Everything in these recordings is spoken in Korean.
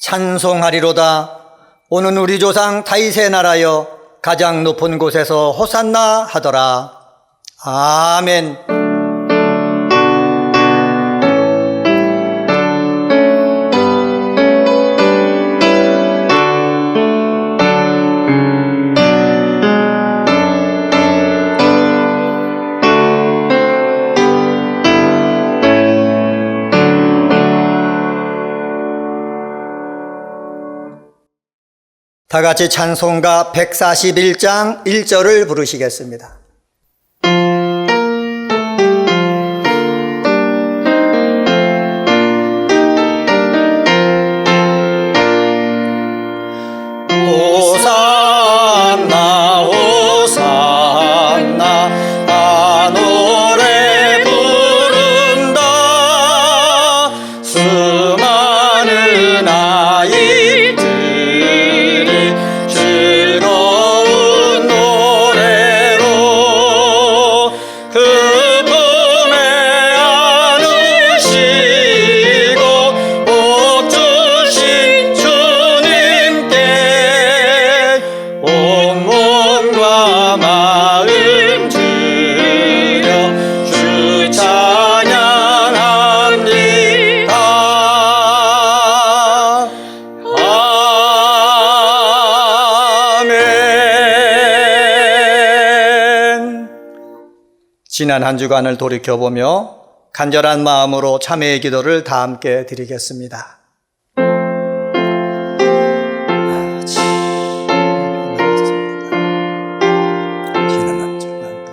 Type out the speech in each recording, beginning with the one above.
찬송하리로다. 오는 우리 조상 다윗의 나라여 가장 높은 곳에서 호산나 하더라. 아멘. 다 같이 찬송가 141장 1절을 부르시겠습니다. 호산나 호산나 아 노래 부른다. 수많은 아이들이 즐거운 노래로 그 품에 안으시고 복 주신 주님께 온 몸과 마음 드려 주 찬양합니다. 아멘. 지난 한 주간을 돌이켜보며 간절한 마음으로 참회의 기도를 다 함께 드리겠습니다. 지난 한 주간도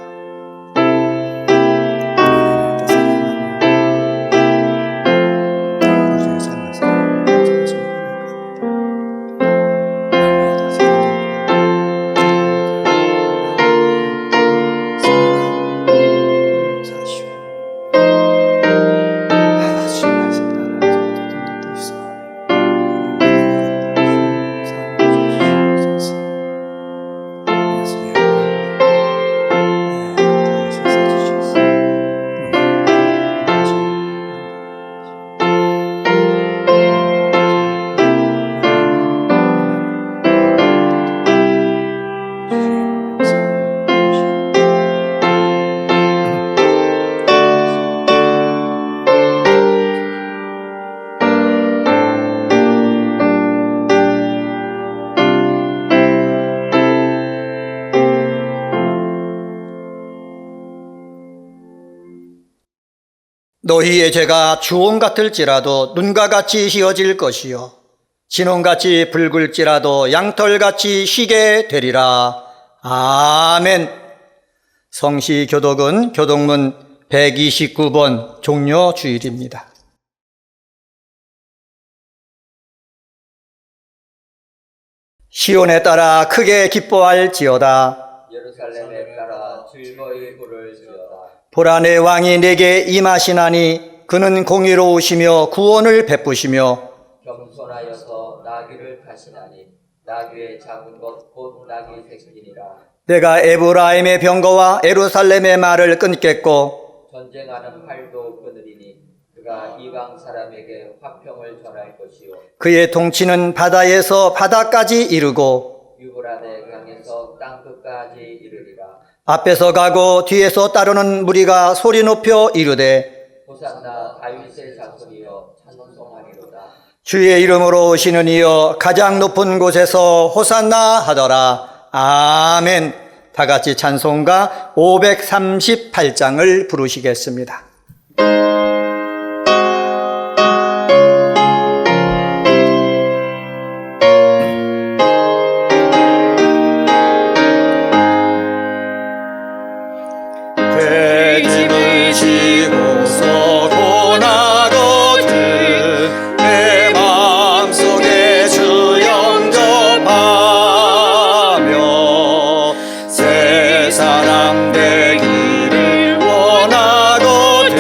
우리의 삶에서 너희의 죄가 주홍 같을지라도 눈과 같이 희어질 것이요 진홍같이 붉을지라도 양털같이 희게 되리라. 아멘. 성시 교독은 교독문 129번 종려 주일입니다. 시온에 따라 크게 기뻐할지어다. 예루살렘에 따라 즐거이 부를지어다. 보라 내 왕이 내게 임하시나니 그는 공의로우시며 구원을 베푸시며 겸손하여서 나귀를 타시나니 나귀의 작은 것 곧 나귀 새끼니라. 내가 에브라임의 병거와 예루살렘의 말을 끊겠고 전쟁하는 팔도 끊으리니 그가 이방 사람에게 화평을 전할 것이요 그의 통치는 바다에서 바다까지 이르고 유브라데 강에서 땅끝까지 이르리라. 앞에서 가고 뒤에서 따르는 무리가 소리 높여 이르되 호산나 다윗의 자손이여 찬송하리로다. 주의 이름으로 오시는 이여 가장 높은 곳에서 호산나 하더라. 아멘. 다 같이 찬송가 538장을 부르시겠습니다. 죄짐을 지고서 고나거든 내 마음속에 주 영접하며 새 사람 되기를 원하거든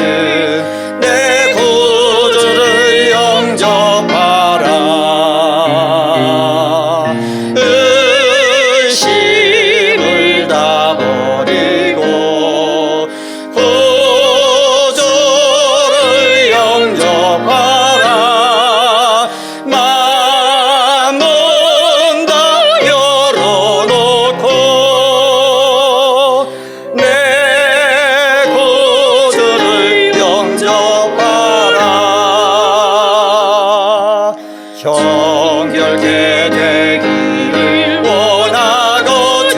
정결케 되기를 원하거든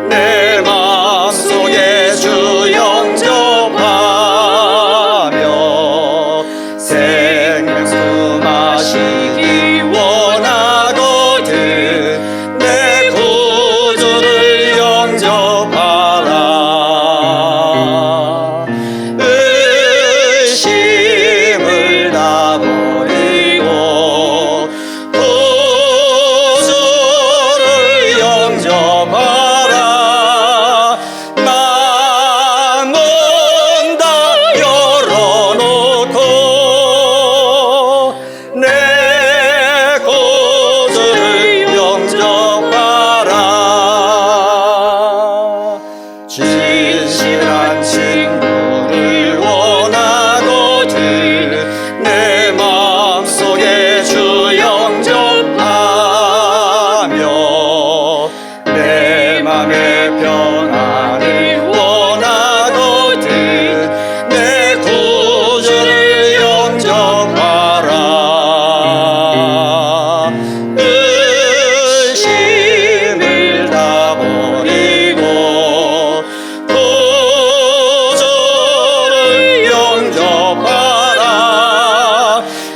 내 마음속에 주 영접하며 생명수 마시기 원하거든 내 구주를 영접하라. 의심을 다 버리고 구주를 영접하라. 마음은 다 열어놓고 내 구주를 영접하라. 진실한 친구를 원하거든 내 마음속에 주 영접하며 내 맘의 평안을 원하거든 내 구주를 영접하라. 의심을 다 버리고 구주를 영접하라.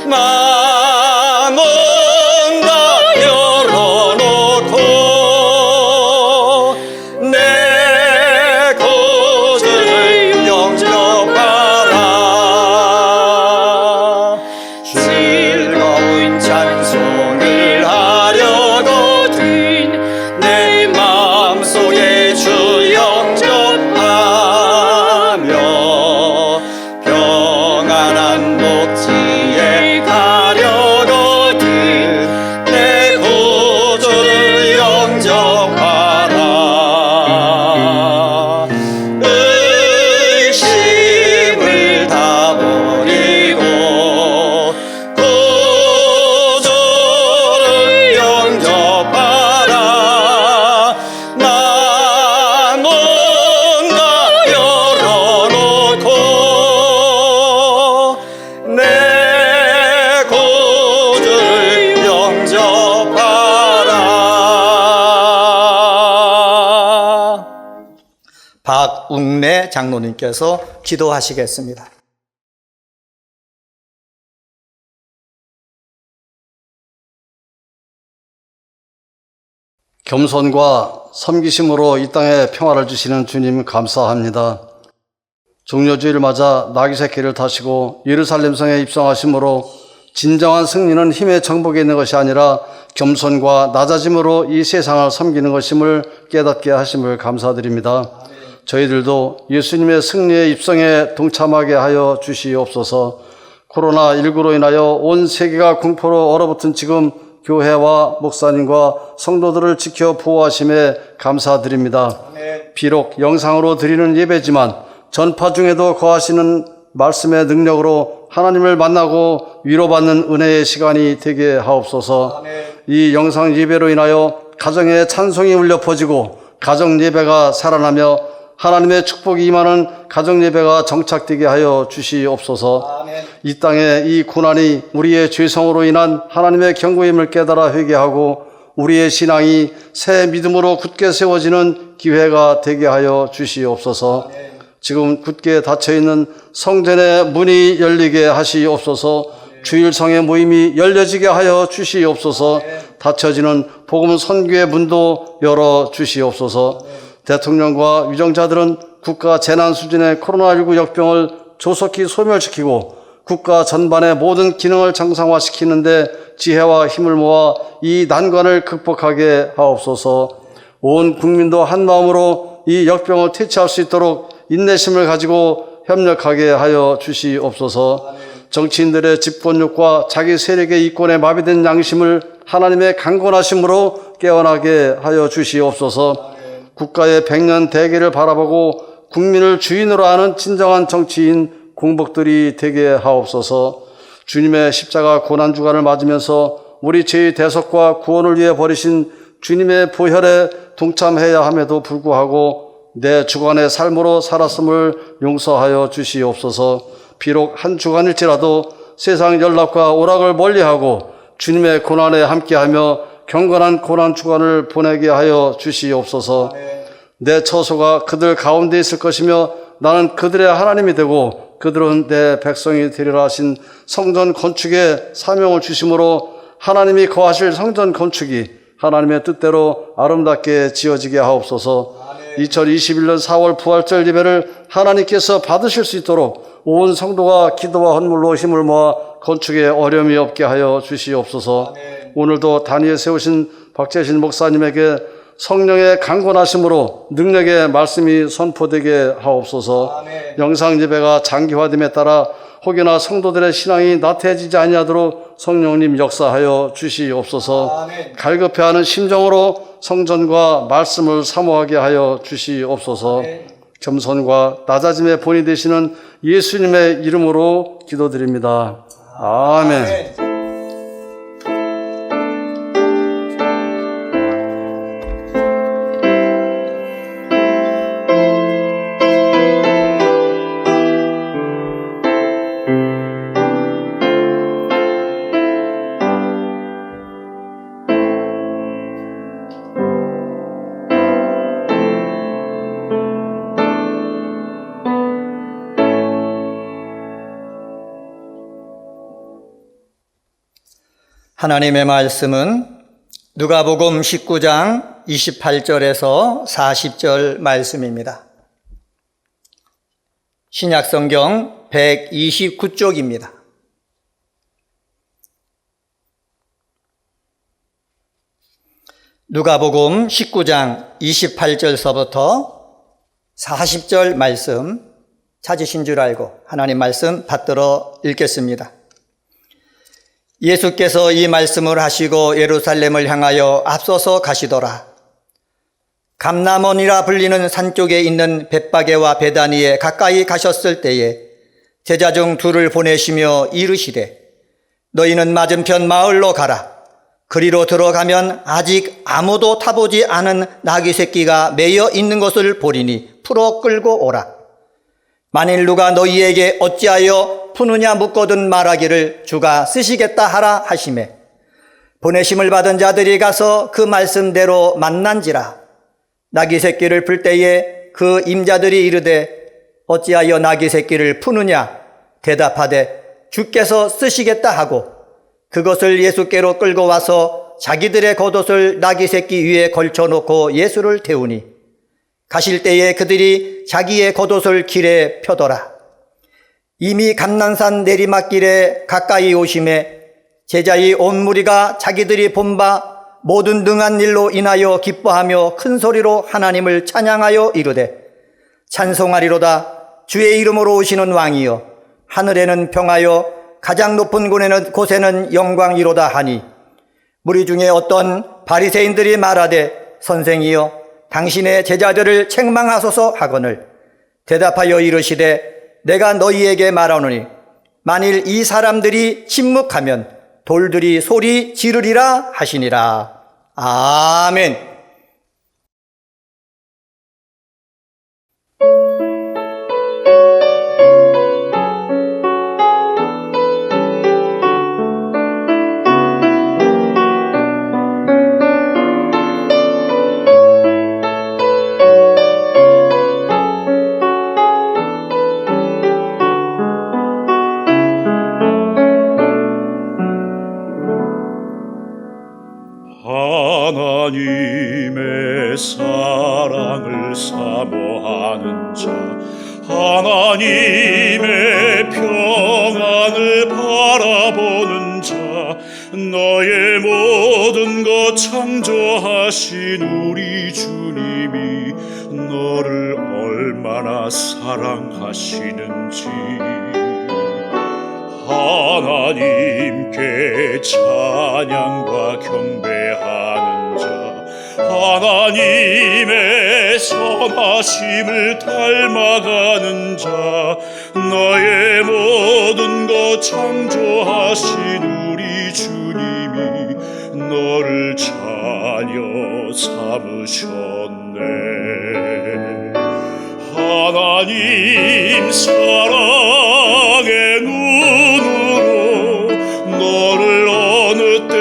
마음은 다 열어놓고 내 구주를 영접하라. 즐거운 찬송을 하려거든 내 마음속에 주 영접하며 평안한 목지에 가려거든 내 구주를 영접하라. 의심을 다 버리고 구주를 영접하라. 마음은 다 열어놓고 내 구주를 영접하라. 박웅래 장로님께서 기도하시겠습니다. 겸손과 섬기심으로 이 땅에 평화를 주시는 주님 감사합니다. 종려주의를 맞아 나귀 새끼를 타시고 예루살렘 성에 입성하심으로 진정한 승리는 힘의 정복에 있는 것이 아니라 겸손과 낮아짐으로 이 세상을 섬기는 것임을 깨닫게 하심을 감사드립니다. 저희들도 예수님의 승리의 입성에 동참하게 하여 주시옵소서. 코로나19로 인하여 온 세계가 공포로 얼어붙은 지금 교회와 목사님과 성도들을 지켜 보호하심에 감사드립니다. 비록 영상으로 드리는 예배지만 전파 중에도 거하시는 말씀의 능력으로 하나님을 만나고 위로받는 은혜의 시간이 되게 하옵소서. 이 영상 예배로 인하여 가정의 찬송이 울려 퍼지고 가정 예배가 살아나며 하나님의 축복이 임하는 가정 예배가 정착되게 하여 주시옵소서. 이 땅에 이 고난이 우리의 죄성으로 인한 하나님의 경고임을 깨달아 회개하고 우리의 신앙이 새 믿음으로 굳게 세워지는 기회가 되게 하여 주시옵소서. 지금 굳게 닫혀있는 성전의 문이 열리게 하시옵소서. 주일성의 모임이 열려지게 하여 주시옵소서. 닫혀지는 복음 선교의 문도 열어 주시옵소서. 대통령과 위정자들은 국가 재난 수준의 코로나19 역병을 조속히 소멸시키고 국가 전반의 모든 기능을 정상화시키는데 지혜와 힘을 모아 이 난관을 극복하게 하옵소서. 온 국민도 한 마음으로 이 역병을 퇴치할 수 있도록 인내심을 가지고 협력하게 하여 주시옵소서. 정치인들의 집권욕과 자기 세력의 이권에 마비된 양심을 하나님의 강권하심으로 깨어나게 하여 주시옵소서. 국가의 백년 대계를 바라보고 국민을 주인으로 하는 진정한 정치인 공복들이 되게 하옵소서. 주님의 십자가 고난주간을 맞으면서 우리 죄의 대속과 구원을 위해 버리신 주님의 보혈에 동참해야 함에도 불구하고 내 주간의 삶으로 살았음을 용서하여 주시옵소서. 비록 한 주간일지라도 세상 연락과 오락을 멀리하고 주님의 고난에 함께하며 경건한 고난 주간을 보내게 하여 주시옵소서. 내 처소가 그들 가운데 있을 것이며 나는 그들의 하나님이 되고 그들은 내 백성이 되리라 하신 성전 건축에 사명을 주심으로 하나님이 거하실 성전 건축이 하나님의 뜻대로 아름답게 지어지게 하옵소서. 2021년 4월 부활절 예배를 하나님께서 받으실 수 있도록 온 성도가 기도와 헌물로 힘을 모아 건축에 어려움이 없게 하여 주시옵소서. 오늘도 단위에 세우신 박재신 목사님에게 성령의 강권하심으로 능력의 말씀이 선포되게 하옵소서. 영상 예배가 장기화됨에 따라 혹여나 성도들의 신앙이 나태해지지 아니하도록 성령님 역사하여 주시옵소서. 갈급해하는 심정으로 성전과 말씀을 사모하게 하여 주시옵소서. 겸손과 낮아짐의 본이 되시는 예수님의 이름으로 기도드립니다. 아멘. 하나님의 말씀은 누가복음 19장 28절에서 40절 말씀입니다. 신약성경 129쪽입니다. 누가복음 19장 28절서부터 40절 말씀 찾으신 줄 알고 하나님 말씀 받들어 읽겠습니다. 예수께서 이 말씀을 하시고 예루살렘을 향하여 앞서서 가시더라. 감람원이라 불리는 산 쪽에 있는 벳바게와 베다니에 가까이 가셨을 때에 제자 중 둘을 보내시며 이르시되 너희는 맞은편 마을로 가라. 그리로 들어가면 아직 아무도 타보지 않은 나귀 새끼가 매여 있는 것을 보리니 풀어 끌고 오라. 만일 누가 너희에게 어찌하여 푸느냐 묻거든 말하기를 주가 쓰시겠다 하라 하시매 보내심을 받은 자들이 가서 그 말씀대로 만난지라. 나귀 새끼를 풀 때에 그 임자들이 이르되 어찌하여 나귀 새끼를 푸느냐 대답하되 주께서 쓰시겠다 하고 그것을 예수께로 끌고 와서 자기들의 겉옷을 나귀 새끼 위에 걸쳐놓고 예수를 태우니 가실 때에 그들이 자기의 겉옷을 길에 펴더라. 이미 감난산 내리막길에 가까이 오심에 제자의 온 무리가 자기들이 본 바 모든 능한 일로 인하여 기뻐하며 큰 소리로 하나님을 찬양하여 이르되 찬송하리로다. 주의 이름으로 오시는 왕이여 하늘에는 평하여 가장 높은 곳에는 영광이로다 하니 무리 중에 어떤 바리새인들이 말하되 선생이여 당신의 제자들을 책망하소서 하거늘 대답하여 이르시되 내가 너희에게 말하노니 만일 이 사람들이 침묵하면 돌들이 소리 지르리라 하시니라. 아멘. 하나님의 사랑을 사모하는 자, 하나님의 평안을 바라보는 자, 너의 모든 것 창조하신 우리 주님이 너를 얼마나 사랑하시는지 하나님께 찬양과 경배하는 자, 하나님의 선하심을 닮아가는 자, 너의 모든 것 창조하신 우리 주님이 너를 자녀 삼으셨네. 하나님 사랑의 눈으로 너를 어느 때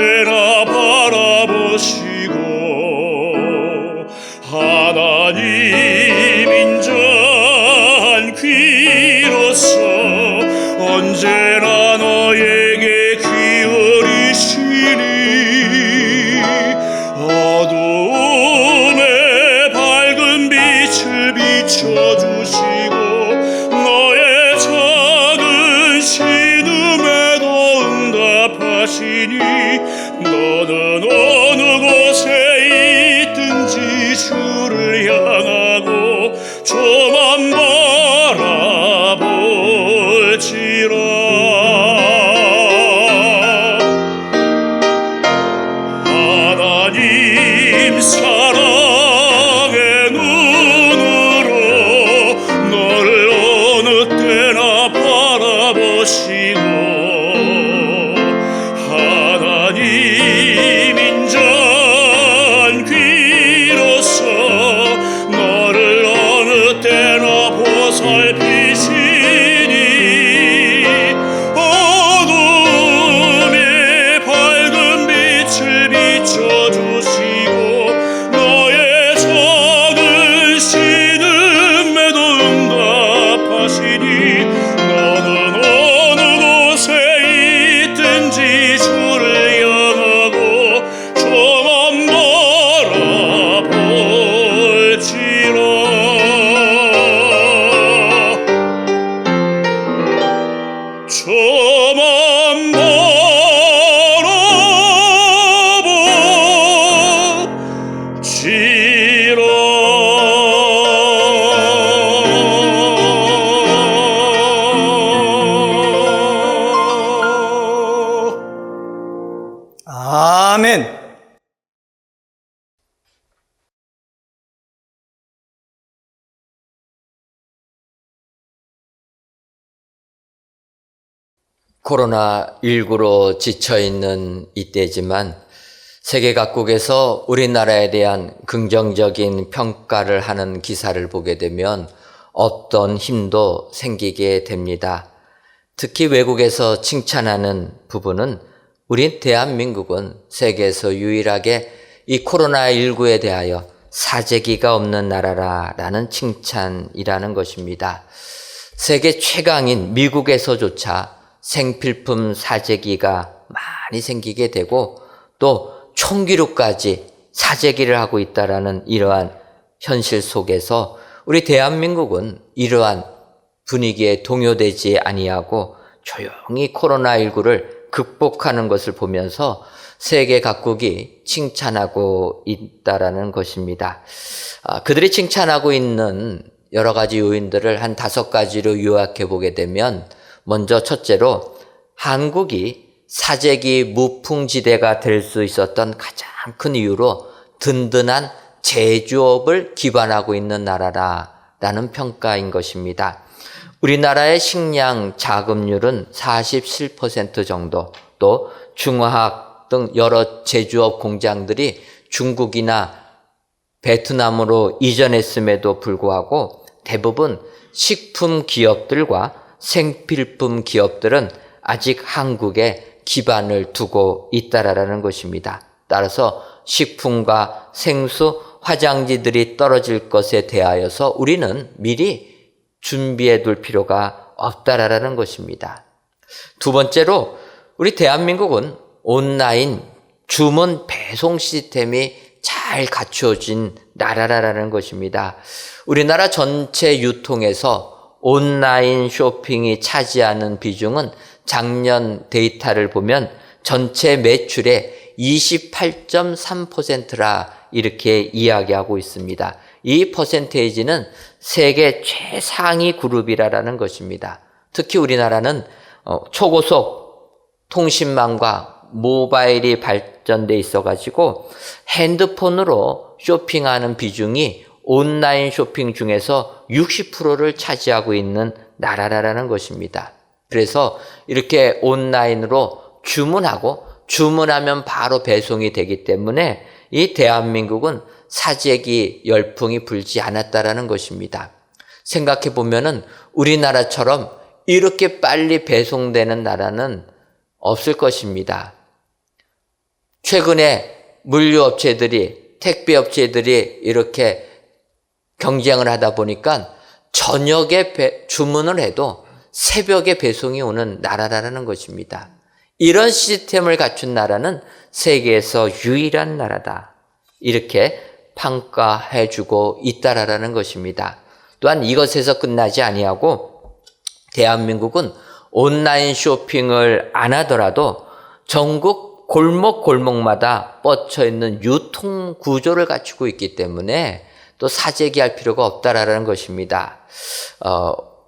너는 어느 곳에 있든지 주를 향하고 저만 바라볼지라. 하나님 사랑의 눈으로 너를 어느 때나 바라보시고 하나님 인자한 귀로서 너를 어느 때나 보살피시니 어둠의 밝은 빛을 비춰주시고 너의 작은 신음에도 응답하시니 너는 어느 곳에 있든지 주를 향하고 저만 바라볼지라. 저만 바라볼지라. 아멘. 코로나19로 지쳐있는 이때지만 세계 각국에서 우리나라에 대한 긍정적인 평가를 하는 기사를 보게 되면 없던 힘도 생기게 됩니다. 특히 외국에서 칭찬하는 부분은 우리 대한민국은 세계에서 유일하게 이 코로나19에 대하여 사재기가 없는 나라라는 칭찬이라는 것입니다. 세계 최강인 미국에서조차 생필품 사재기가 많이 생기게 되고 또 총기로까지 사재기를 하고 있다라는 이러한 현실 속에서 우리 대한민국은 이러한 분위기에 동요되지 아니하고 조용히 코로나19를 극복하는 것을 보면서 세계 각국이 칭찬하고 있다라는 것입니다. 그들이 칭찬하고 있는 여러 가지 요인들을 한 5가지로 요약해 보게 되면 먼저 첫째로 한국이 사재기 무풍지대가 될 수 있었던 가장 큰 이유로 든든한 제조업을 기반하고 있는 나라라는 평가인 것입니다. 우리나라의 식량 자급률은 47% 정도, 또 중화학 등 여러 제조업 공장들이 중국이나 베트남으로 이전했음에도 불구하고 대부분 식품 기업들과 생필품 기업들은 아직 한국에 기반을 두고 있다라는 것입니다. 따라서 식품과 생수, 화장지들이 떨어질 것에 대하여서 우리는 미리 준비해 둘 필요가 없다라는 것입니다. 두 번째로 우리 대한민국은 온라인 주문 배송 시스템이 잘 갖추어진 나라라는 것입니다. 우리나라 전체 유통에서 온라인 쇼핑이 차지하는 비중은 작년 데이터를 보면 전체 매출의 28.3%라 이렇게 이야기하고 있습니다. 이 퍼센테이지는 세계 최상위 그룹이라는 것입니다. 특히 우리나라는 초고속 통신망과 모바일이 발전돼 있어가지고 핸드폰으로 쇼핑하는 비중이 온라인 쇼핑 중에서 60%를 차지하고 있는 나라라는 것입니다. 그래서 이렇게 온라인으로 주문하면 바로 배송이 되기 때문에 이 대한민국은 사재기 열풍이 불지 않았다라는 것입니다. 생각해 보면은 우리나라처럼 이렇게 빨리 배송되는 나라는 없을 것입니다. 최근에 물류업체들이, 택배업체들이 이렇게 경쟁을 하다 보니까 저녁에 주문을 해도 새벽에 배송이 오는 나라라는 것입니다. 이런 시스템을 갖춘 나라는 세계에서 유일한 나라다. 이렇게 평가해주고 있다라는 것입니다. 또한 이것에서 끝나지 아니하고 대한민국은 온라인 쇼핑을 안 하더라도 전국 골목골목마다 뻗쳐 있는 유통 구조를 갖추고 있기 때문에 또 사재기할 필요가 없다라는 것입니다.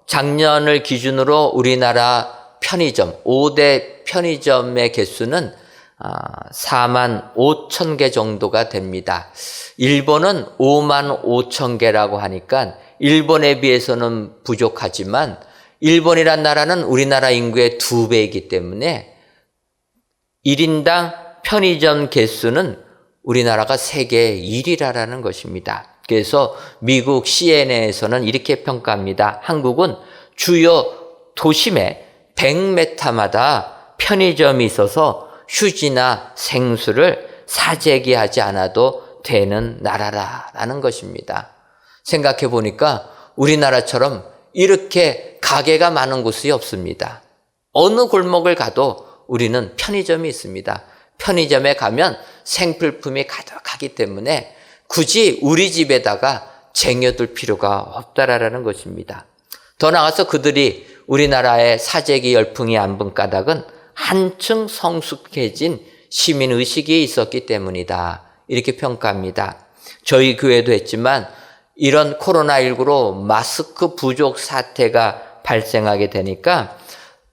작년을 기준으로 우리나라 편의점, 5대 편의점의 개수는 4만 5천 개 정도가 됩니다. 일본은 5만 5천 개라고 하니까 일본에 비해서는 부족하지만 일본이란 나라는 우리나라 인구의 2배이기 때문에 1인당 편의점 개수는 우리나라가 세계 1위라는 것입니다. 그래서 미국 CNN에서는 이렇게 평가합니다. 한국은 주요 도심에 100m마다 편의점이 있어서 휴지나 생수를 사재기하지 않아도 되는 나라라는 것입니다. 생각해 보니까 우리나라처럼 이렇게 가게가 많은 곳이 없습니다. 어느 골목을 가도 우리는 편의점이 있습니다. 편의점에 가면 생필품이 가득하기 때문에 굳이 우리 집에다가 쟁여둘 필요가 없다라는 것입니다. 더 나아가서 그들이 우리나라의 사재기 열풍이 안 분 까닭은 한층 성숙해진 시민의식이 있었기 때문이다. 이렇게 평가합니다. 저희 교회도 했지만 이런 코로나19로 마스크 부족 사태가 발생하게 되니까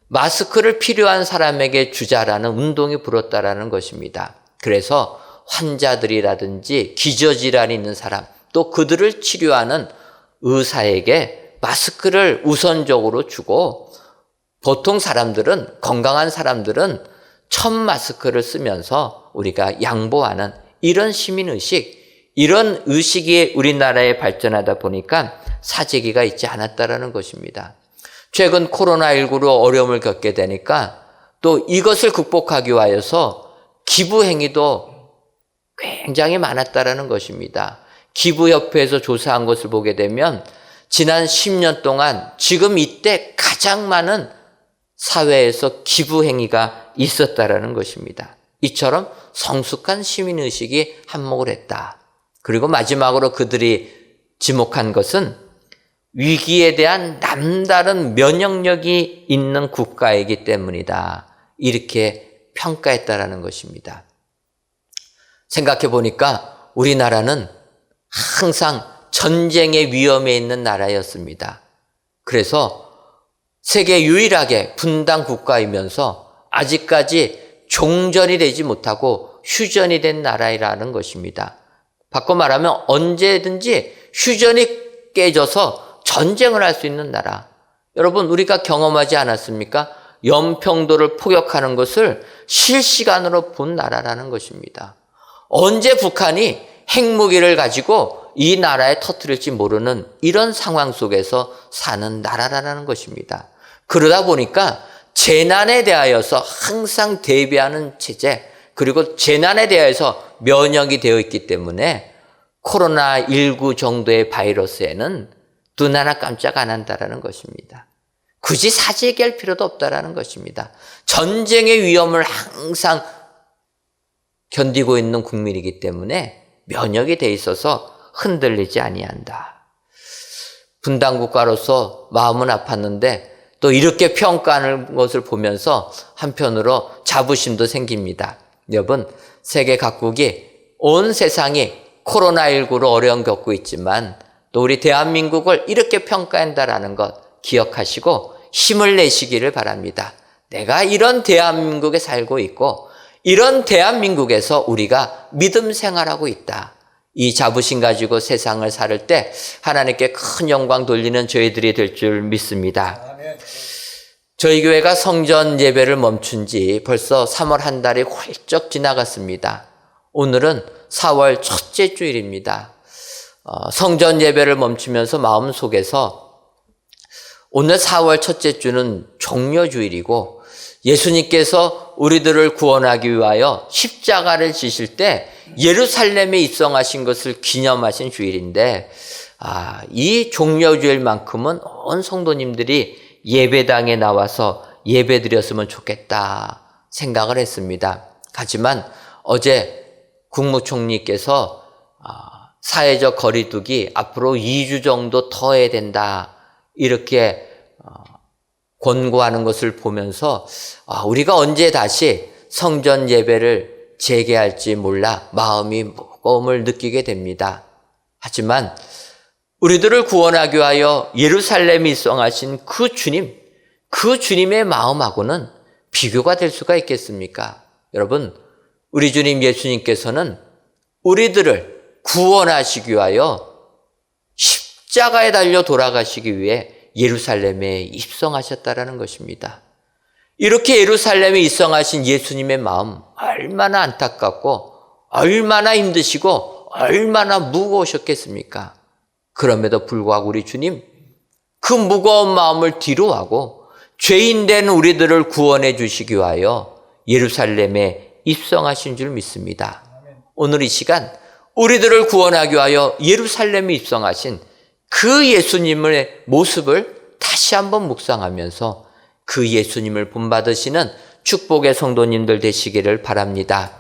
마스크를 필요한 사람에게 주자라는 운동이 불었다라는 것입니다. 그래서 환자들이라든지 기저질환이 있는 사람, 또 그들을 치료하는 의사에게 마스크를 우선적으로 주고 보통 사람들은, 건강한 사람들은 첫 마스크를 쓰면서 우리가 양보하는 이런 시민의식, 이런 의식이 우리나라에 발전하다 보니까 사재기가 있지 않았다라는 것입니다. 최근 코로나19로 어려움을 겪게 되니까 또 이것을 극복하기 위하여서 기부 행위도 굉장히 많았다라는 것입니다. 기부협회에서 조사한 것을 보게 되면 지난 10년 동안 지금 이때 가장 많은 사회에서 기부 행위가 있었다라는 것입니다. 이처럼 성숙한 시민의식이 한몫을 했다. 그리고 마지막으로 그들이 지목한 것은 위기에 대한 남다른 면역력이 있는 국가이기 때문이다. 이렇게 평가했다라는 것입니다. 생각해 보니까 우리나라는 항상 전쟁의 위험에 있는 나라였습니다. 그래서 세계 유일하게 분단 국가이면서 아직까지 종전이 되지 못하고 휴전이 된 나라라는 것입니다. 바꿔 말하면 언제든지 휴전이 깨져서 전쟁을 할 수 있는 나라. 여러분, 우리가 경험하지 않았습니까? 연평도를 포격하는 것을 실시간으로 본 나라라는 것입니다. 언제 북한이 핵무기를 가지고 이 나라에 터뜨릴지 모르는 이런 상황 속에서 사는 나라라는 것입니다. 그러다 보니까 재난에 대하여서 항상 대비하는 체제, 그리고 재난에 대해서 면역이 되어 있기 때문에 코로나19 정도의 바이러스에는 눈 하나 깜짝 안 한다라는 것입니다. 굳이 사재기할 필요도 없다라는 것입니다. 전쟁의 위험을 항상 견디고 있는 국민이기 때문에 면역이 돼 있어서 흔들리지 아니한다. 분단국가로서 마음은 아팠는데 또 이렇게 평가하는 것을 보면서 한편으로 자부심도 생깁니다. 여러분, 세계 각국이, 온 세상이 코로나19로 어려움 겪고 있지만 또 우리 대한민국을 이렇게 평가한다라는 것 기억하시고 힘을 내시기를 바랍니다. 내가 이런 대한민국에 살고 있고 이런 대한민국에서 우리가 믿음 생활하고 있다. 이 자부심 가지고 세상을 살 때 하나님께 큰 영광 돌리는 저희들이 될 줄 믿습니다. 저희 교회가 성전 예배를 멈춘 지 벌써 3월 한 달이 훌쩍 지나갔습니다. 오늘은 4월 첫째 주일입니다. 성전 예배를 멈추면서 마음속에서 오늘 4월 첫째 주는 종려주일이고 예수님께서 우리들을 구원하기 위하여 십자가를 지실 때 예루살렘에 입성하신 것을 기념하신 주일인데 이 종려주일만큼은 온 성도님들이 예배당에 나와서 예배드렸으면 좋겠다 생각을 했습니다. 하지만 어제 국무총리께서 사회적 거리두기 앞으로 2주 정도 더 해야 된다 이렇게 권고하는 것을 보면서 우리가 언제 다시 성전 예배를 재개할지 몰라 마음이 무거움을 느끼게 됩니다. 하지만 우리들을 구원하기 위하여 예루살렘에 입성하신 그 주님의 마음하고는 비교가 될 수가 있겠습니까? 여러분, 우리 주님 예수님께서는 우리들을 구원하시기 위하여 십자가에 달려 돌아가시기 위해 예루살렘에 입성하셨다라는 것입니다. 이렇게 예루살렘에 입성하신 예수님의 마음 얼마나 안타깝고 얼마나 힘드시고 얼마나 무거우셨겠습니까? 그럼에도 불구하고 우리 주님 그 무거운 마음을 뒤로하고 죄인된 우리들을 구원해 주시기 위하여 예루살렘에 입성하신 줄 믿습니다. 오늘 이 시간 우리들을 구원하기 위하여 예루살렘에 입성하신 그 예수님의 모습을 다시 한번 묵상하면서 그 예수님을 본받으시는 축복의 성도님들 되시기를 바랍니다.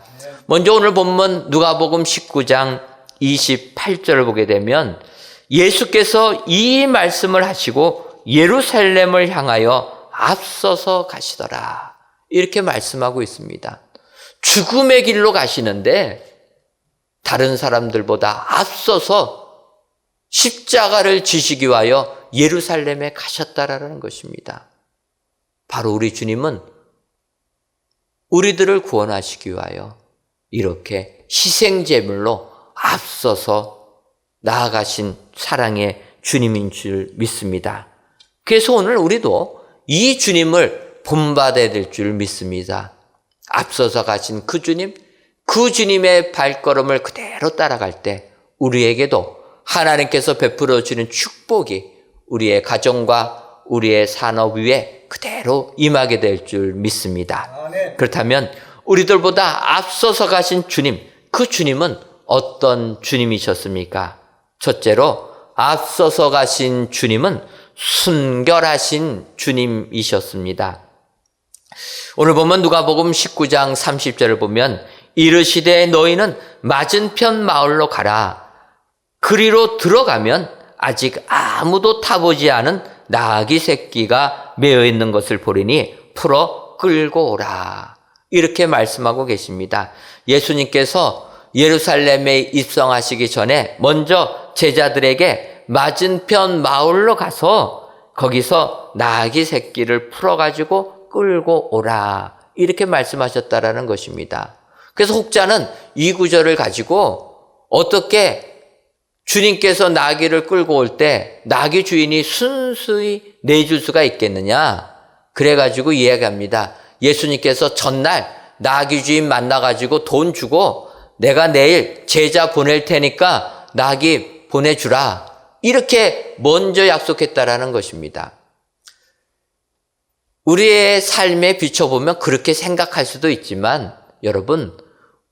먼저 오늘 본문 누가복음 19장 28절을 보게 되면 예수께서 이 말씀을 하시고 예루살렘을 향하여 앞서서 가시더라. 이렇게 말씀하고 있습니다. 죽음의 길로 가시는데 다른 사람들보다 앞서서 십자가를 지시기 위하여 예루살렘에 가셨다라는 것입니다. 바로 우리 주님은 우리들을 구원하시기 위하여 이렇게 희생제물로 앞서서 나아가신 사랑의 주님인 줄 믿습니다. 그래서 오늘 우리도 이 주님을 본받아야 될 줄 믿습니다. 앞서서 가신 그 주님, 그 주님의 발걸음을 그대로 따라갈 때 우리에게도 하나님께서 베풀어 주는 축복이 우리의 가정과 우리의 산업 위에 그대로 임하게 될 줄 믿습니다. 그렇다면 우리들보다 앞서서 가신 주님, 그 주님은 어떤 주님이셨습니까? 첫째로 앞서서 가신 주님은 순결하신 주님이셨습니다. 오늘 보면 누가복음 19장 30절을 보면 이르시되 너희는 맞은편 마을로 가라. 그리로 들어가면 아직 아무도 타보지 않은 나귀 새끼가 매어 있는 것을 보리니 풀어 끌고 오라. 이렇게 말씀하고 계십니다. 예수님께서 예루살렘에 입성하시기 전에 먼저 제자들에게 맞은편 마을로 가서 거기서 나귀 새끼를 풀어가지고 끌고 오라. 이렇게 말씀하셨다라는 것입니다. 그래서 혹자는 이 구절을 가지고 어떻게 주님께서 나귀를 끌고 올 때 나귀 주인이 순수히 내줄 수가 있겠느냐? 그래가지고 이야기합니다. 예수님께서 전날 나귀 주인 만나가지고 돈 주고 내가 내일 제자 보낼 테니까 나귀 보내주라. 이렇게 먼저 약속했다라는 것입니다. 우리의 삶에 비춰보면 그렇게 생각할 수도 있지만 여러분,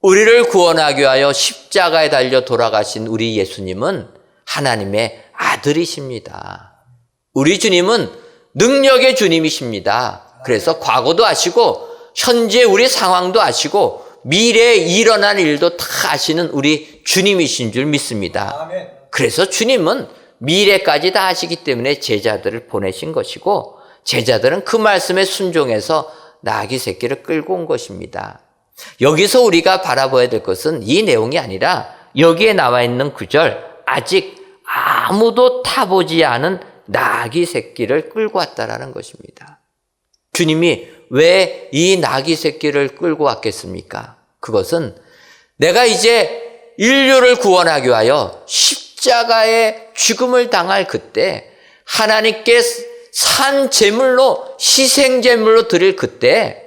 우리를 구원하기 위하여 십자가에 달려 돌아가신 우리 예수님은 하나님의 아들이십니다. 우리 주님은 능력의 주님이십니다. 그래서 과거도 아시고 현재 우리 상황도 아시고 미래에 일어날 일도 다 아시는 우리 주님이신 줄 믿습니다. 그래서 주님은 미래까지 다 아시기 때문에 제자들을 보내신 것이고 제자들은 그 말씀에 순종해서 나귀 새끼를 끌고 온 것입니다. 여기서 우리가 바라봐야 될 것은 이 내용이 아니라 여기에 나와 있는 구절, 아직 아무도 타보지 않은 나귀 새끼를 끌고 왔다라는 것입니다. 주님이 왜 이 나귀 새끼를 끌고 왔겠습니까? 그것은 내가 이제 인류를 구원하기 위하여 십자가의 죽음을 당할 그때 하나님께 산 제물로 희생 제물로 드릴 그때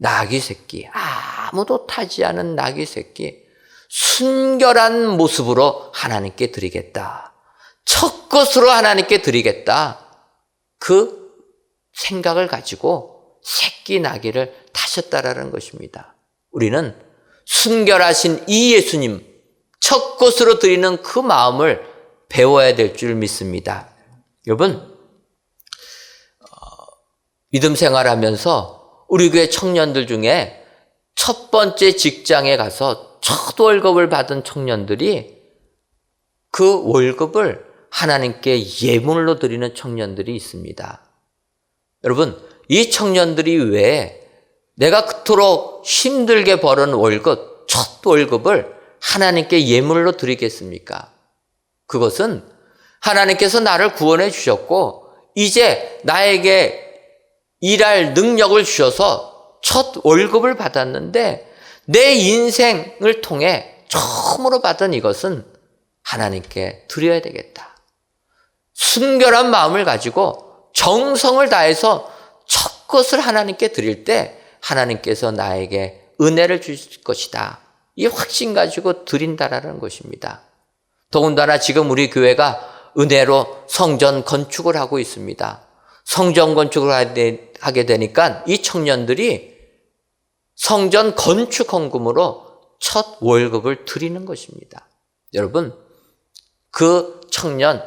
나귀 새끼, 아무도 타지 않은 나귀 새끼, 순결한 모습으로 하나님께 드리겠다. 첫 것으로 하나님께 드리겠다. 그 생각을 가지고 새끼 나귀를 타셨다라는 것입니다. 우리는 순결하신 이 예수님, 첫 것으로 드리는 그 마음을 배워야 될 줄 믿습니다. 여러분, 믿음 생활하면서 우리 교회 청년들 중에 첫 번째 직장에 가서 첫 월급을 받은 청년들이 그 월급을 하나님께 예물로 드리는 청년들이 있습니다. 여러분, 이 청년들이 왜 내가 그토록 힘들게 벌은 월급, 첫 월급을 하나님께 예물로 드리겠습니까? 그것은 하나님께서 나를 구원해 주셨고 이제 나에게 일할 능력을 주셔서 첫 월급을 받았는데 내 인생을 통해 처음으로 받은 이것은 하나님께 드려야 되겠다. 순결한 마음을 가지고 정성을 다해서 첫 것을 하나님께 드릴 때 하나님께서 나에게 은혜를 주실 것이다. 이 확신 가지고 드린다라는 것입니다. 더군다나 지금 우리 교회가 은혜로 성전 건축을 하고 있습니다. 성전 건축을 하게 되니까 이 청년들이 성전 건축 헌금으로 첫 월급을 드리는 것입니다. 여러분, 그 청년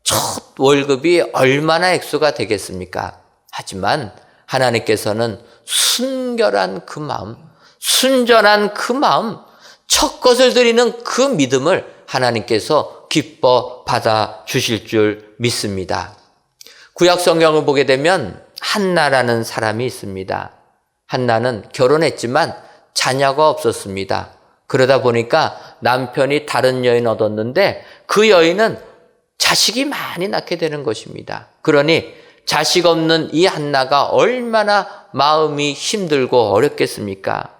첫 월급이 얼마나 액수가 되겠습니까? 하지만 하나님께서는 순결한 그 마음, 순전한 그 마음, 첫 것을 드리는 그 믿음을 하나님께서 기뻐 받아 주실 줄 믿습니다. 구약 성경을 보게 되면 한나라는 사람이 있습니다. 한나는 결혼했지만 자녀가 없었습니다. 그러다 보니까 남편이 다른 여인 얻었는데 그 여인은 자식이 많이 낳게 되는 것입니다. 그러니 자식 없는 이 한나가 얼마나 마음이 힘들고 어렵겠습니까?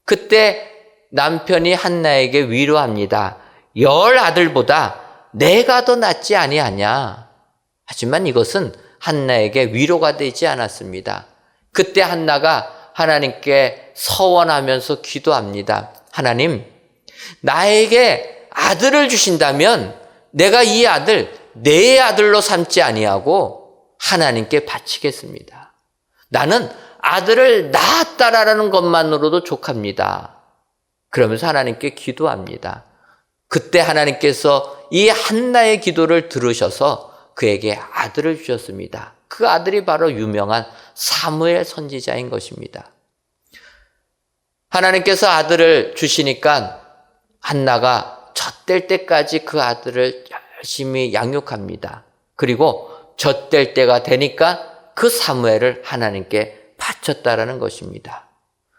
그때 남편이 한나에게 위로합니다. 10 아들보다 내가 더 낫지 아니하냐. 하지만 이것은 한나에게 위로가 되지 않았습니다. 그때 한나가 하나님께 서원하면서 기도합니다. 하나님, 나에게 아들을 주신다면 내가 이 아들 내 아들로 삼지 아니하고 하나님께 바치겠습니다. 나는 아들을 낳았다라는 것만으로도 족합니다. 그러면서 하나님께 기도합니다. 그때 하나님께서 이 한나의 기도를 들으셔서 그에게 아들을 주셨습니다. 그 아들이 바로 유명한 사무엘 선지자인 것입니다. 하나님께서 아들을 주시니까 한나가 젖될 때까지 그 아들을 열심히 양육합니다. 그리고 젖될 때가 되니까 그 사무엘을 하나님께 바쳤다라는 것입니다.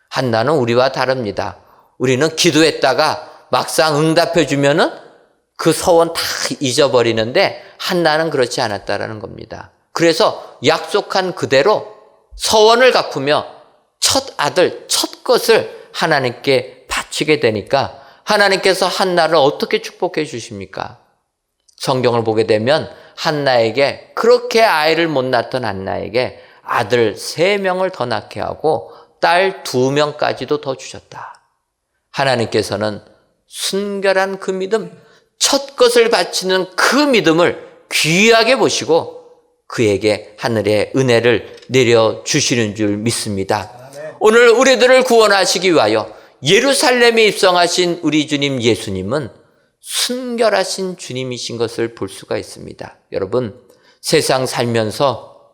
한나는 우리와 다릅니다. 우리는 기도했다가 막상 응답해 주면은 그 서원 다 잊어버리는데 한나는 그렇지 않았다라는 겁니다. 그래서 약속한 그대로 서원을 갚으며 첫 아들, 첫 것을 하나님께 바치게 되니까 하나님께서 한나를 어떻게 축복해 주십니까? 성경을 보게 되면 한나에게 그렇게 아이를 못 낳던 한나에게 아들 3명을 더 낳게 하고 딸 2명까지도 더 주셨다. 하나님께서는 순결한 그 믿음, 첫 것을 바치는 그 믿음을 귀하게 보시고 그에게 하늘의 은혜를 내려주시는 줄 믿습니다. 오늘 우리들을 구원하시기 위하여 예루살렘에 입성하신 우리 주님 예수님은 순결하신 주님이신 것을 볼 수가 있습니다. 여러분, 세상 살면서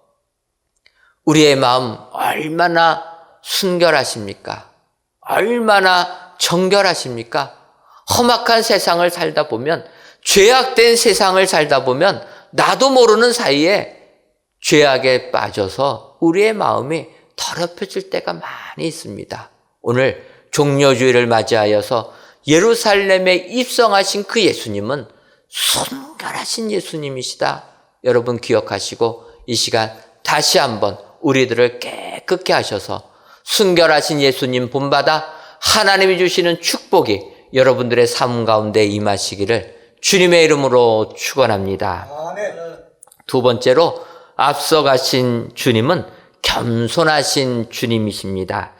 우리의 마음 얼마나 순결하십니까? 얼마나 정결하십니까? 험악한 세상을 살다 보면, 죄악된 세상을 살다 보면 나도 모르는 사이에 죄악에 빠져서 우리의 마음이 더럽혀질 때가 많이 있습니다. 오늘 종려주일을 맞이하여서 예루살렘에 입성하신 그 예수님은 순결하신 예수님이시다. 여러분 기억하시고 이 시간 다시 한번 우리들을 깨끗게 하셔서 순결하신 예수님 본받아 하나님이 주시는 축복이 여러분들의 삶 가운데 임하시기를 주님의 이름으로 축원합니다. 두 번째로 앞서가신 주님은 겸손하신 주님이십니다.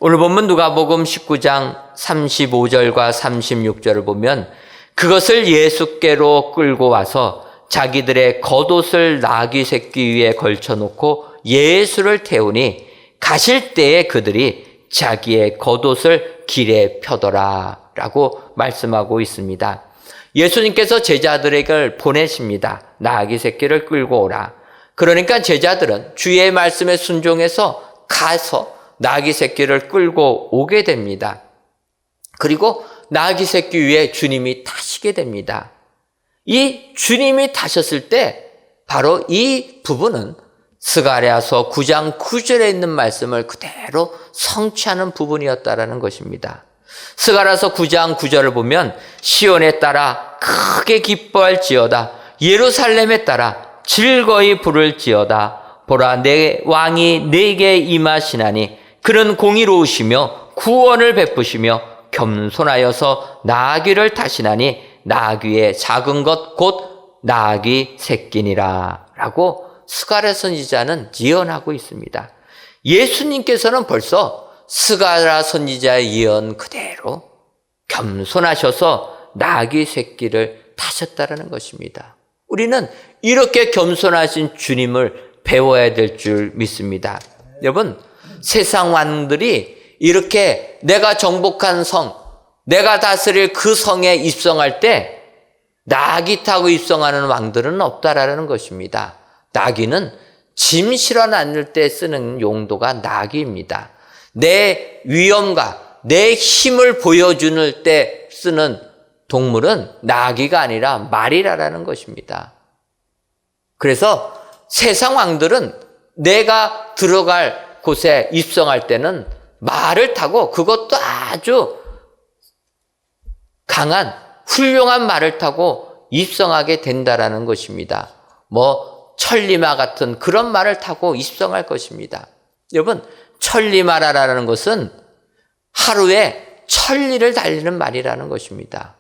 오늘 본문 누가복음 19장 35절과 36절을 보면 그것을 예수께로 끌고 와서 자기들의 겉옷을 나귀 새끼 위에 걸쳐놓고 예수를 태우니 가실 때에 그들이 자기의 겉옷을 길에 펴더라 라고 말씀하고 있습니다. 예수님께서 제자들에게 보내십니다. 나귀 새끼를 끌고 오라. 그러니까 제자들은 주의 말씀에 순종해서 가서 나귀 새끼를 끌고 오게 됩니다. 그리고 나귀 새끼 위에 주님이 타시게 됩니다. 이 주님이 타셨을 때 바로 이 부분은 스가랴서 9장 9절에 있는 말씀을 그대로 성취하는 부분이었다라는 것입니다. 스가랴서 9장 9절을 보면 시온에 따라 크게 기뻐할지어다. 예루살렘에 따라 즐거이 부를지어다. 보라, 내 왕이 내게 임하시나니 그는 공의로우시며 구원을 베푸시며 겸손하여서 나귀를 타시나니 나귀의 작은 것 곧 나귀 새끼니라 라고 스가랴 선지자는 예언하고 있습니다. 예수님께서는 벌써 스가랴 선지자의 예언 그대로 겸손하셔서 나귀 새끼를 타셨다는 것입니다. 우리는 이렇게 겸손하신 주님을 배워야 될 줄 믿습니다. 여러분, 세상 왕들이 이렇게 내가 정복한 성, 내가 다스릴 그 성에 입성할 때 나귀 타고 입성하는 왕들은 없다라는 것입니다. 나귀는 짐 실어 앉을 때 쓰는 용도가 나귀입니다. 내 위엄과 내 힘을 보여주는 때 쓰는 동물은 나귀가 아니라 말이라는 것입니다. 그래서 세상 왕들은 내가 들어갈 곳에 입성할 때는 말을 타고, 그것도 아주 강한 훌륭한 말을 타고 입성하게 된다라는 것입니다. 천리마 같은 그런 말을 타고 입성할 것입니다. 여러분, 천리마라는 것은 하루에 1000리를 달리는 말이라는 것입니다.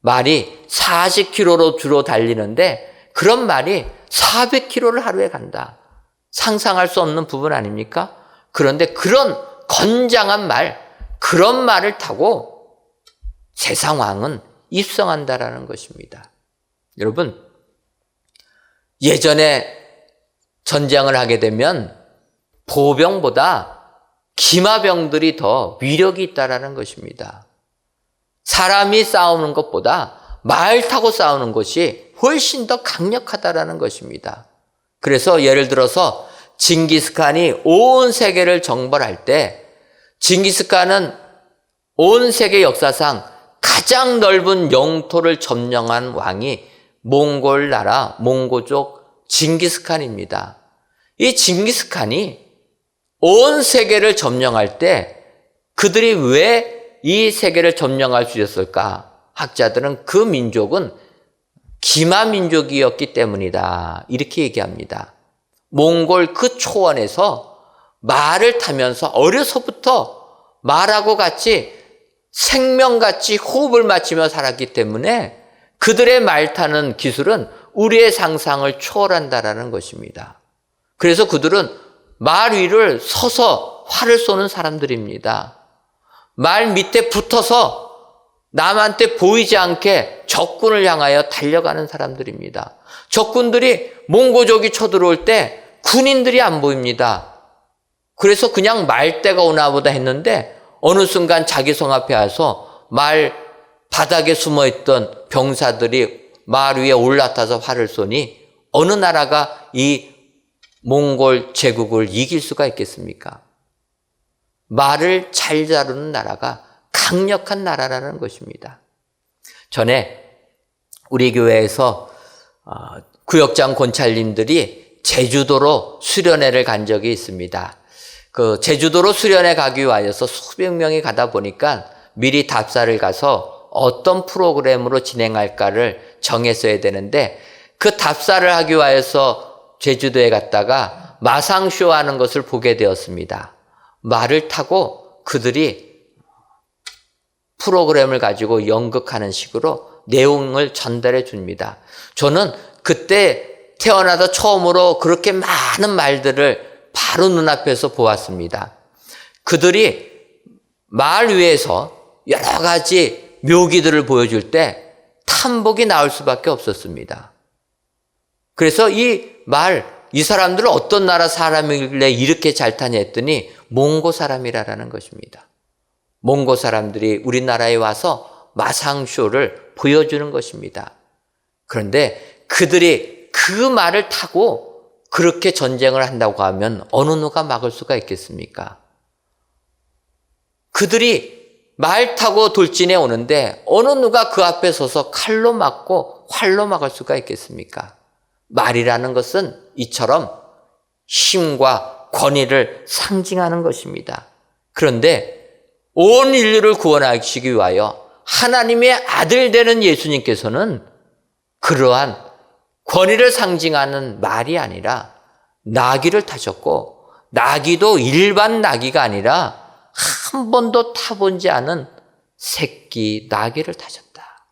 말이 40km로 주로 달리는데 그런 말이 400km를 하루에 간다. 상상할 수 없는 부분 아닙니까? 그런데 그런 건장한 말, 그런 말을 타고 세상 왕은 입성한다라는 것입니다. 여러분, 예전에 전쟁을 하게 되면 보병보다 기마병들이 더 위력이 있다라는 것입니다. 사람이 싸우는 것보다 말 타고 싸우는 것이 훨씬 더 강력하다라는 것입니다. 그래서 예를 들어서 징기스칸이 온 세계를 정벌할 때, 징기스칸은 온 세계 역사상 가장 넓은 영토를 점령한 왕이 몽골 나라, 몽고족 징기스칸입니다. 이 징기스칸이 온 세계를 점령할 때 그들이 왜 이 세계를 점령할 수 있었을까? 학자들은 그 민족은 기마 민족이었기 때문이다, 이렇게 얘기합니다. 몽골 그 초원에서 말을 타면서 어려서부터 말하고 같이 생명같이 호흡을 맞추며 살았기 때문에 그들의 말 타는 기술은 우리의 상상을 초월한다라는 것입니다. 그래서 그들은 말 위를 서서 활을 쏘는 사람들입니다. 말 밑에 붙어서 남한테 보이지 않게 적군을 향하여 달려가는 사람들입니다. 적군들이 몽고족이 쳐들어올 때 군인들이 안 보입니다. 그래서 그냥 말대가 오나 보다 했는데 어느 순간 자기 성 앞에 와서 말 바닥에 숨어있던 병사들이 말 위에 올라타서 활을 쏘니 어느 나라가 이 몽골 제국을 이길 수가 있겠습니까? 말을 잘 다루는 나라가 강력한 나라라는 것입니다. 전에 우리 교회에서 구역장 권찰님들이 제주도로 수련회를 간 적이 있습니다. 그 제주도로 수련회 가기 위하여서 수백 명이 가다 보니까 미리 답사를 가서 어떤 프로그램으로 진행할까를 정했어야 되는데, 그 답사를 하기 위하여서 제주도에 갔다가 마상쇼 하는 것을 보게 되었습니다. 말을 타고 그들이 프로그램을 가지고 연극하는 식으로 내용을 전달해 줍니다. 저는 그때 태어나서 처음으로 그렇게 많은 말들을 바로 눈앞에서 보았습니다. 그들이 말 위에서 여러 가지 묘기들을 보여줄 때 탐복이 나올 수밖에 없었습니다. 그래서 이 사람들은 어떤 나라 사람이길래 이렇게 잘 타냐 했더니 몽고 사람이라는 것입니다. 몽고 사람들이 우리나라에 와서 마상쇼를 보여주는 것입니다. 그런데 그들이 그 말을 타고 그렇게 전쟁을 한다고 하면 어느 누가 막을 수가 있겠습니까? 그들이 말 타고 돌진해 오는데 어느 누가 그 앞에 서서 칼로 막고 활로 막을 수가 있겠습니까? 말이라는 것은 이처럼 힘과 권위를 상징하는 것입니다. 그런데 온 인류를 구원하시기 위하여 하나님의 아들 되는 예수님께서는 그러한 권위를 상징하는 말이 아니라 나귀를 타셨고, 나귀도 일반 나귀가 아니라 한 번도 타본지 않은 새끼 나귀를 타셨다.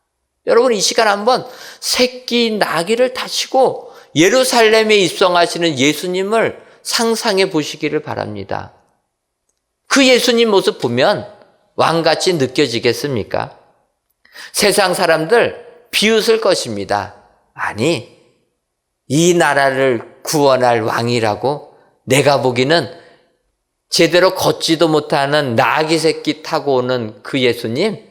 여러분, 이 시간 한번 새끼 나귀를 타시고 예루살렘에 입성하시는 예수님을 상상해 보시기를 바랍니다. 그 예수님 모습 보면 왕같이 느껴지겠습니까? 세상 사람들 비웃을 것입니다. 아니, 이 나라를 구원할 왕이라고? 내가 보기는 제대로 걷지도 못하는 나귀 새끼 타고 오는 그 예수님,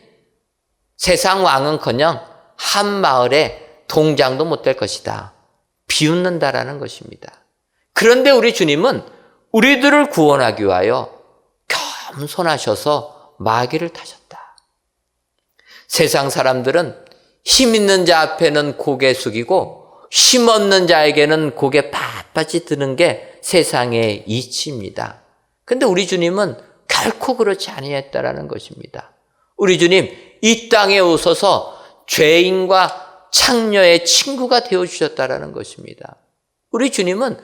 세상 왕은커녕 한 마을에 동장도 못 될 것이다. 비웃는다라는 것입니다. 그런데 우리 주님은 우리들을 구원하기 위하여 겸손하셔서 마귀를 타셨다. 세상 사람들은 힘 있는 자 앞에는 고개 숙이고 힘 없는 자에게는 고개 빳빳이 드는 게 세상의 이치입니다. 근데 우리 주님은 결코 그렇지 아니했다라는 것입니다. 우리 주님 이 땅에 오셔서 죄인과 창녀의 친구가 되어주셨다라는 것입니다. 우리 주님은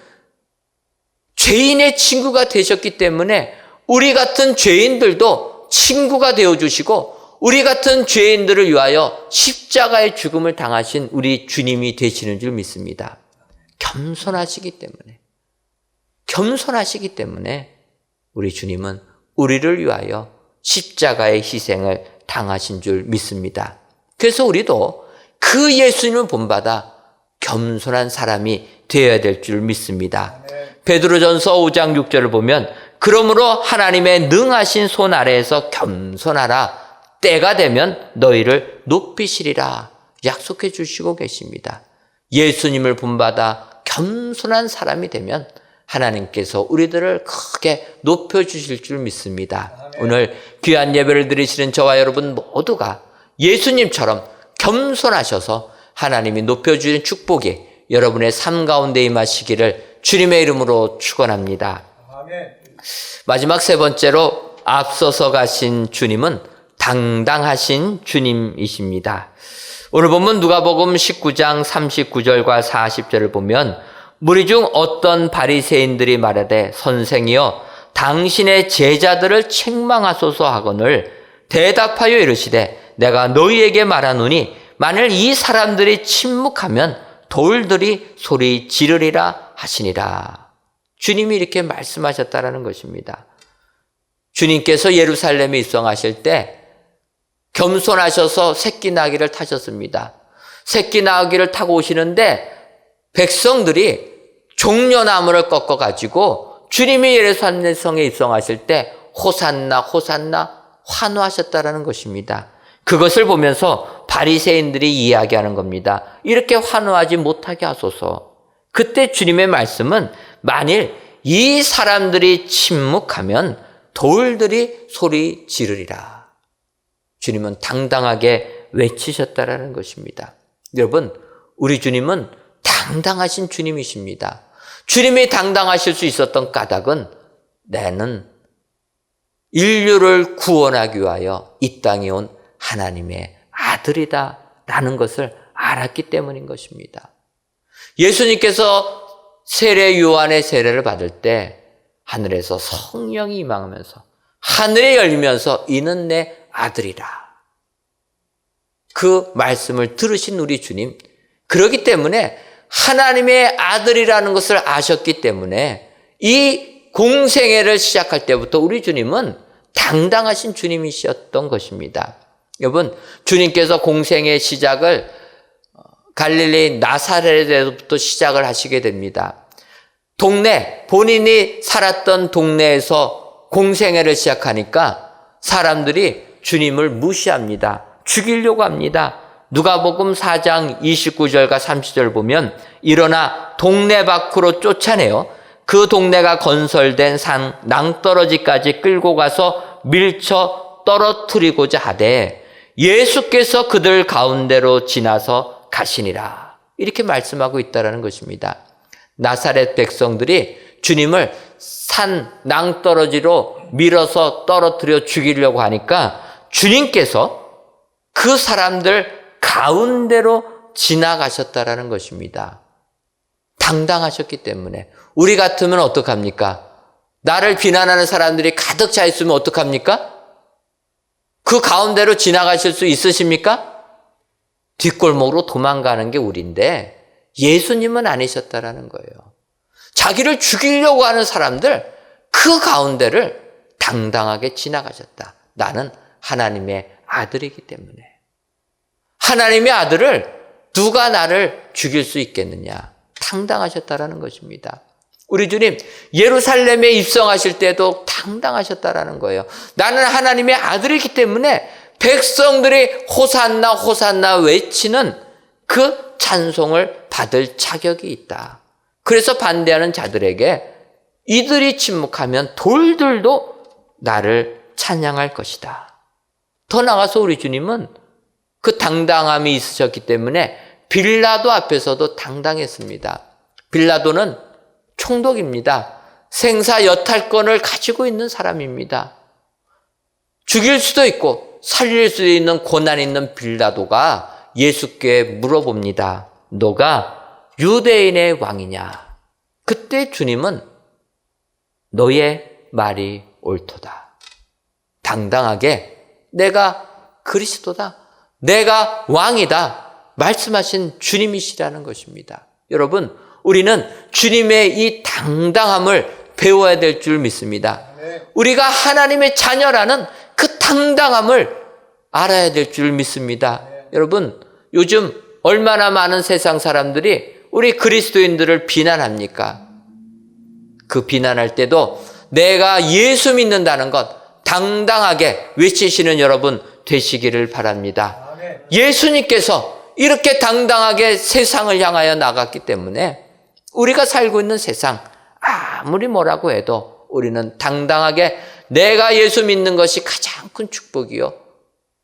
죄인의 친구가 되셨기 때문에 우리 같은 죄인들도 친구가 되어주시고, 우리 같은 죄인들을 위하여 십자가의 죽음을 당하신 우리 주님이 되시는 줄 믿습니다. 겸손하시기 때문에 우리 주님은 우리를 위하여 십자가의 희생을 당하신 줄 믿습니다. 그래서 우리도 그 예수님을 본받아 겸손한 사람이 되어야 될 줄 믿습니다. 베드로전서 5장 6절을 보면 그러므로 하나님의 능하신 손 아래에서 겸손하라. 때가 되면 너희를 높이시리라 약속해 주시고 계십니다. 예수님을 본받아 겸손한 사람이 되면 하나님께서 우리들을 크게 높여주실 줄 믿습니다. 오늘 귀한 예배를 드리시는 저와 여러분 모두가 예수님처럼 겸손하셔서 하나님이 높여주신 축복이 여러분의 삶 가운데 임하시기를 주님의 이름으로 축원합니다. 마지막 세 번째로 앞서서 가신 주님은 당당하신 주님이십니다. 오늘 본문 누가복음 19장 39절과 40절을 보면 무리 중 어떤 바리새인들이 말하되 선생이여 당신의 제자들을 책망하소서 하거늘 대답하여 이르시되 내가 너희에게 말하노니 만일 이 사람들이 침묵하면 돌들이 소리 지르리라 하시니라. 주님이 이렇게 말씀하셨다라는 것입니다. 주님께서 예루살렘에 입성하실 때 겸손하셔서 새끼 나귀를 타셨습니다. 새끼 나귀를 타고 오시는데 백성들이 종려나무를 꺾어가지고 주님이 예루살렘 성에 입성하실 때 호산나 호산나 환호하셨다라는 것입니다. 그것을 보면서 바리새인들이 이야기하는 겁니다. 이렇게 환호하지 못하게 하소서. 그때 주님의 말씀은 만일 이 사람들이 침묵하면 돌들이 소리 지르리라. 주님은 당당하게 외치셨다라는 것입니다. 여러분, 우리 주님은 당당하신 주님이십니다. 주님이 당당하실 수 있었던 까닭은 나는 인류를 구원하기 위하여 이 땅에 온 하나님의 아들이다 라는 것을 알았기 때문인 것입니다. 예수님께서 세례 요한의 세례를 받을 때 하늘에서 성령이 임하면서 하늘이 열리면서 이는 내 아들이라. 그 말씀을 들으신 우리 주님, 그렇기 때문에 하나님의 아들이라는 것을 아셨기 때문에 이 공생애를 시작할 때부터 우리 주님은 당당하신 주님이셨던 것입니다. 여러분, 주님께서 공생의 시작을 갈릴리 나사렛에서부터 시작을 하시게 됩니다. 본인이 살았던 동네에서 공생애를 시작하니까 사람들이 주님을 무시합니다. 죽이려고 합니다. 누가복음 4장 29절과 30절 보면 일어나 동네 밖으로 쫓아내어 그 동네가 건설된 산 낭떠러지까지 끌고 가서 밀쳐 떨어뜨리고자 하되 예수께서 그들 가운데로 지나서 가시니라. 이렇게 말씀하고 있다는 것입니다. 나사렛 백성들이 주님을 산 낭떠러지로 밀어서 떨어뜨려 죽이려고 하니까 주님께서 그 사람들 가운데로 지나가셨다라는 것입니다. 당당하셨기 때문에. 우리 같으면 어떡합니까? 나를 비난하는 사람들이 가득 차 있으면 어떡합니까? 그 가운데로 지나가실 수 있으십니까? 뒷골목으로 도망가는 게 우리인데 예수님은 아니셨다라는 거예요. 자기를 죽이려고 하는 사람들 그 가운데를 당당하게 지나가셨다. 나는 하나님의 아들이기 때문에. 하나님의 아들을 누가 나를 죽일 수 있겠느냐. 당당하셨다라는 것입니다. 우리 주님 예루살렘에 입성하실 때도 당당하셨다라는 거예요. 나는 하나님의 아들이기 때문에 백성들이 호산나 호산나 외치는 그 찬송을 받을 자격이 있다. 그래서 반대하는 자들에게 이들이 침묵하면 돌들도 나를 찬양할 것이다. 더 나아가서 우리 주님은 그 당당함이 있으셨기 때문에 빌라도 앞에서도 당당했습니다. 빌라도는 총독입니다. 생사 여탈권을 가지고 있는 사람입니다. 죽일 수도 있고 살릴 수도 있는 고난 있는 빌라도가 예수께 물어봅니다. 너가 유대인의 왕이냐? 그때 주님은 너의 말이 옳도다. 당당하게 내가 그리스도다. 내가 왕이다. 말씀하신 주님이시라는 것입니다. 여러분, 우리는 주님의 이 당당함을 배워야 될 줄 믿습니다. 우리가 하나님의 자녀라는 그 당당함을 알아야 될 줄 믿습니다. 여러분, 요즘 얼마나 많은 세상 사람들이 우리 그리스도인들을 비난합니까? 그 비난할 때도 내가 예수 믿는다는 것 당당하게 외치시는 여러분 되시기를 바랍니다. 예수님께서 이렇게 당당하게 세상을 향하여 나갔기 때문에 우리가 살고 있는 세상 아무리 뭐라고 해도 우리는 당당하게 내가 예수 믿는 것이 가장 큰 축복이요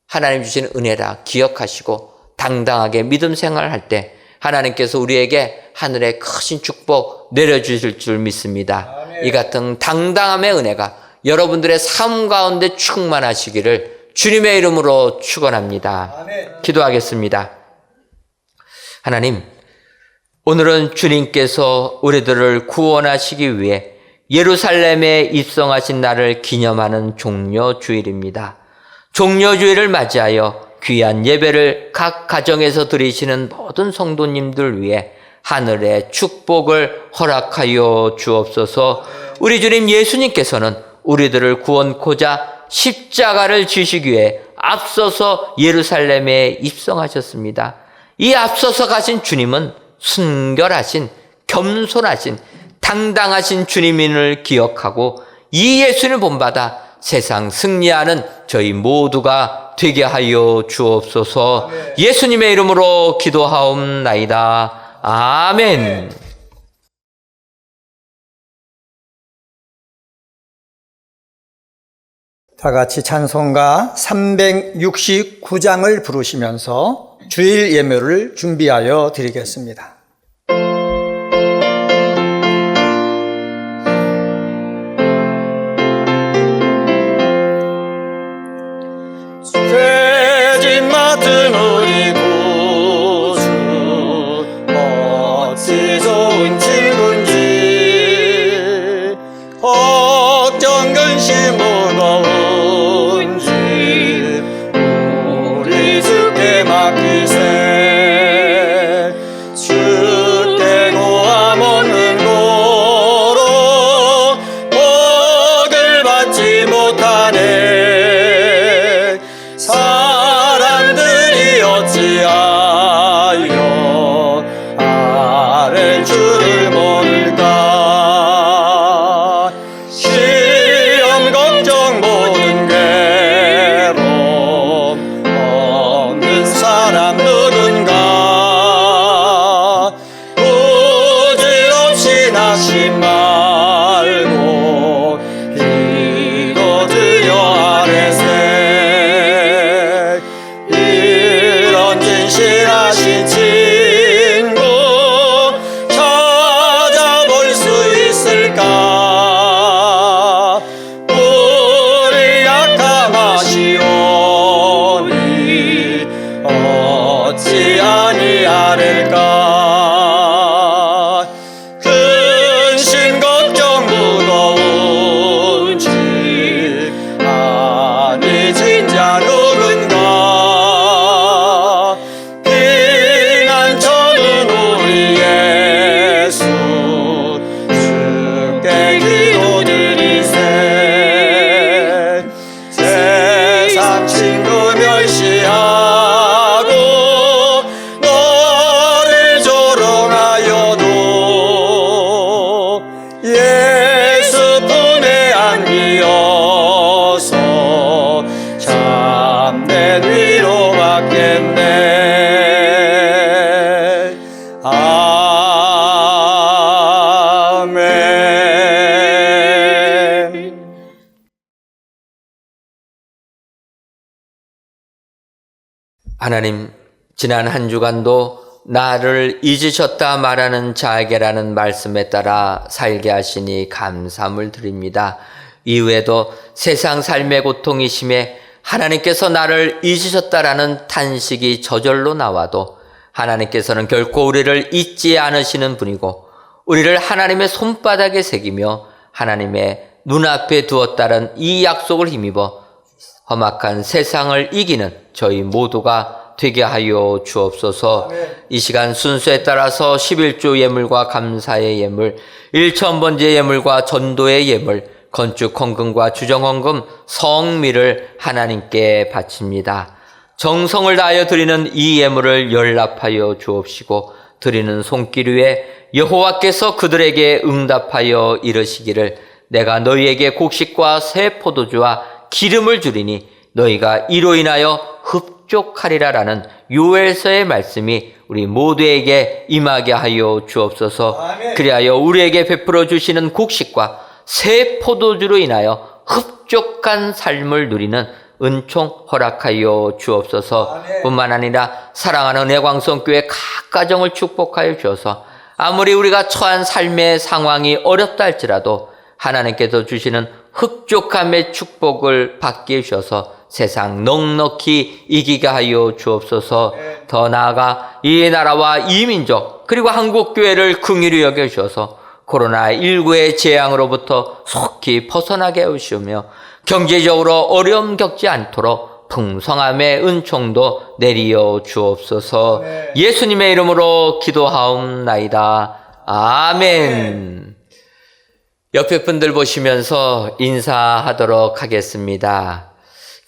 하나님 주시는 은혜라 기억하시고 당당하게 믿음 생활할 때 하나님께서 우리에게 하늘의 크신 축복 내려주실 줄 믿습니다. 이 같은 당당함의 은혜가 여러분들의 삶 가운데 충만하시기를 주님의 이름으로 축원합니다. 기도하겠습니다. 하나님, 오늘은 주님께서 우리들을 구원하시기 위해 예루살렘에 입성하신 날을 기념하는 종려주일입니다. 종려주일을 맞이하여 귀한 예배를 각 가정에서 드리시는 모든 성도님들 위해 하늘의 축복을 허락하여 주옵소서. 우리 주님 예수님께서는 우리들을 구원코자 십자가를 지시기 위해 앞서서 예루살렘에 입성하셨습니다. 이 앞서서 가신 주님은 순결하신, 겸손하신, 당당하신 주님임을 기억하고 이 예수를 본받아 세상 승리하는 저희 모두가 되게 하여 주옵소서. 예수님의 이름으로 기도하옵나이다. 아멘. 다 같이 찬송가 369장을 부르시면서 주일 예배를 준비하여 드리겠습니다. 죄짐 맡은 우리 구주 어찌 좋은 친구인지 걱정 근심 무거운지 우리 주께 맡기세. 주께 고함 없는 고로 복을 받지 못하네. 친구 멸시하고 너를 조롱하여도 예수 품에 안기어서 참된 위로받겠네. 아멘. 하나님, 지난 한 주간도 나를 잊으셨다 말하는 자에게라는 말씀에 따라 살게 하시니 감사함을 드립니다. 이후에도 세상 삶의 고통이 심해 하나님께서 나를 잊으셨다라는 탄식이 저절로 나와도 하나님께서는 결코 우리를 잊지 않으시는 분이고 우리를 하나님의 손바닥에 새기며 하나님의 눈앞에 두었다는 이 약속을 힘입어 험악한 세상을 이기는 저희 모두가 되게 하여 주옵소서. 이 시간 순서에 따라서 11조 예물과 감사의 예물, 1,000번째 예물과 전도의 예물, 건축 헌금과 주정 헌금, 성미를 하나님께 바칩니다. 정성을 다하여 드리는 이 예물을 연락하여 주옵시고 드리는 손길 위에 여호와께서 그들에게 응답하여 이르시기를 내가 너희에게 곡식과 새 포도주와 기름을 주리니 너희가 이로 인하여 흡족하리라라는 요엘서의 말씀이 우리 모두에게 임하게 하여 주옵소서. 그리하여 우리에게 베풀어 주시는 곡식과 새 포도주로 인하여 흡족한 삶을 누리는 은총 허락하여 주옵소서. 뿐만 아니라 사랑하는 애광성교회 각 가정을 축복하여 주어서 아무리 우리가 처한 삶의 상황이 어렵다 할지라도 하나님께서 주시는 흡족함의 축복을 받게 해주셔서 세상 넉넉히 이기게 하여 주옵소서. 더 나아가 이 나라와 이 민족 그리고 한국교회를 긍휼히 여겨주셔서 코로나19의 재앙으로부터 속히 벗어나게 하시며 경제적으로 어려움 겪지 않도록 풍성함의 은총도 내리어 주옵소서. 예수님의 이름으로 기도하옵나이다. 아멘. 옆에 분들 보시면서 인사하도록 하겠습니다.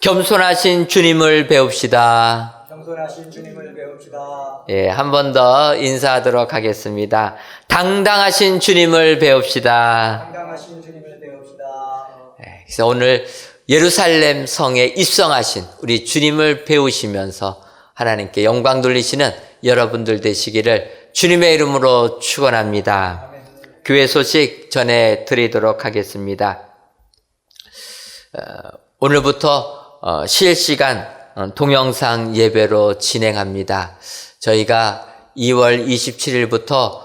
겸손하신 주님을 배웁시다. 겸손하신 주님을 배웁시다. 예, 한 번 더 인사하도록 하겠습니다. 당당하신 주님을 배웁시다. 당당하신 주님을 배웁시다. 예, 그래서 오늘 예루살렘 성에 입성하신 우리 주님을 배우시면서 하나님께 영광 돌리시는 여러분들 되시기를 주님의 이름으로 축원합니다. 교회 소식 전해 드리도록 하겠습니다. 오늘부터 실시간 동영상 예배로 진행합니다. 저희가 2월 27일부터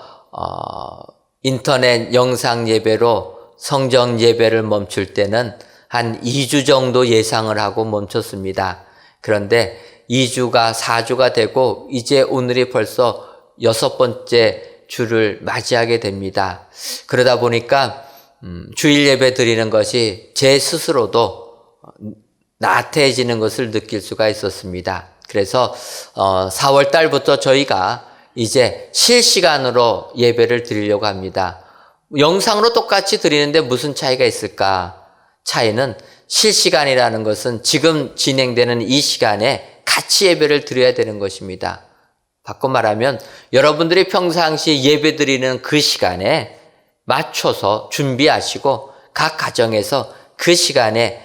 인터넷 영상 예배로 성정 예배를 멈출 때는 한 2주 정도 예상을 하고 멈췄습니다. 그런데 2주가 4주가 되고 이제 오늘이 벌써 6번째 주를 맞이하게 됩니다. 그러다 보니까 주일 예배 드리는 것이 제 스스로도 나태해지는 것을 느낄 수가 있었습니다. 그래서 4월 달부터 저희가 이제 실시간으로 예배를 드리려고 합니다. 영상으로 똑같이 드리는데 무슨 차이가 있을까? 차이는 실시간이라는 것은 지금 진행되는 이 시간에 같이 예배를 드려야 되는 것입니다. 바꿔 말하면 여러분들이 평상시 예배 드리는 그 시간에 맞춰서 준비하시고 각 가정에서 그 시간에